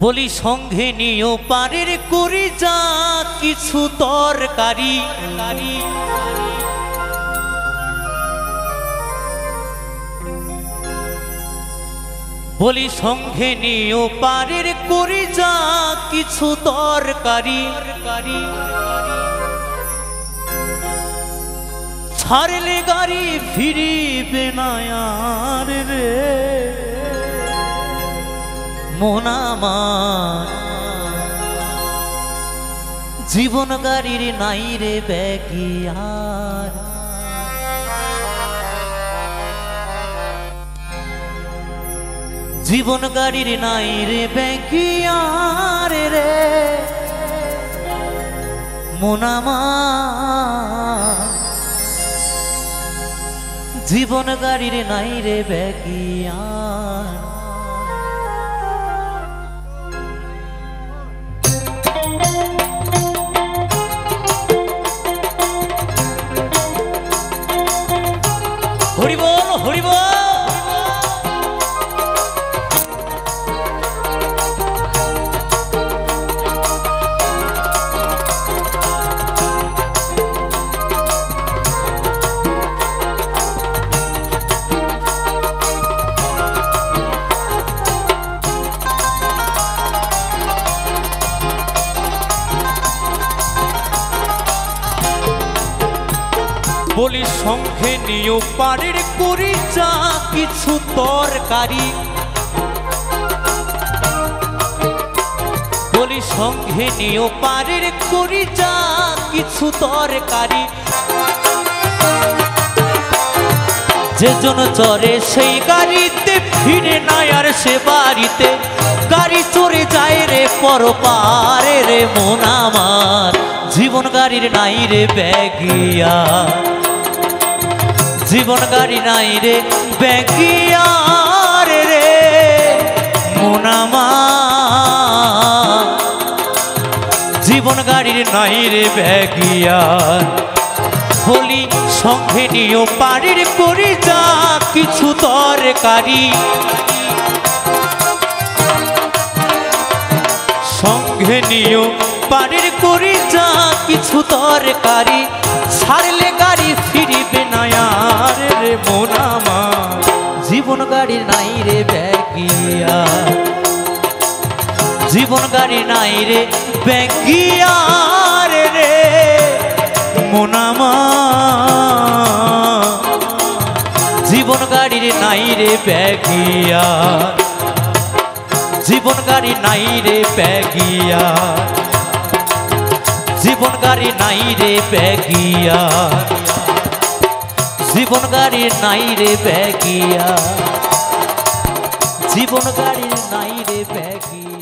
বলি সঙ্গে নিও পারের করি যা কিছু তরকারি বলি সঙ্গে নিও পারের করি যা কিছু তরকারি ছাড়লে গাড়ি ফিরিবে না আর রে মন আমার জীবন গাড়ির নাই রে ব্যাগিয়ার জীবন গাড়ির নাই রে ব্যাগিয়ার রে মন আমার জীবন গাড়ির নাই রে ব্যাগিয়ার হরি বল হরি বল বলি সঙ্গে নিও পারের করি যা কিছু তরকারি বলি সঙ্গে নিও পারের করি যা কিছু তরকারি যে জন চড়ে সেই গাড়িতে ফিরে নাই আর সে বাড়িতে গাড়ি চড়ে যায় রে পরপারে রে মন আমার জীবন গাড়ির নাই রে ব্যাগিয়া জীবন গাড়ি নাই রে ব্যাগিয়ার রে মন আমার জীবন গাড়ির নাই রে ব্যাগিয়ার বলি সঙ্গে নিও পারের করি যা কিছু তরকারি সঙ্গে নিও পারের করি যা কিছু তরকারি ছাড়লে গাড়ি ফিরিবে না আর রে মন আমার জীবন গাড়ি নাই রে ব্যাগিয়া জীবন গাড়ি নাই রে ব্যাগিয়ার রে মন আমার জীবন গাড়ির নাই রে ব্যাগিয়া জীবন গাড়ি নাই রে ব্যাগিয়া জীবন গাড়ি নাই রে ব্যাগিয়া জীবন গাড়ি নাই রে ব্যাগিয়া জীবন গাড়ি নাই রে ব্যাগিয়া।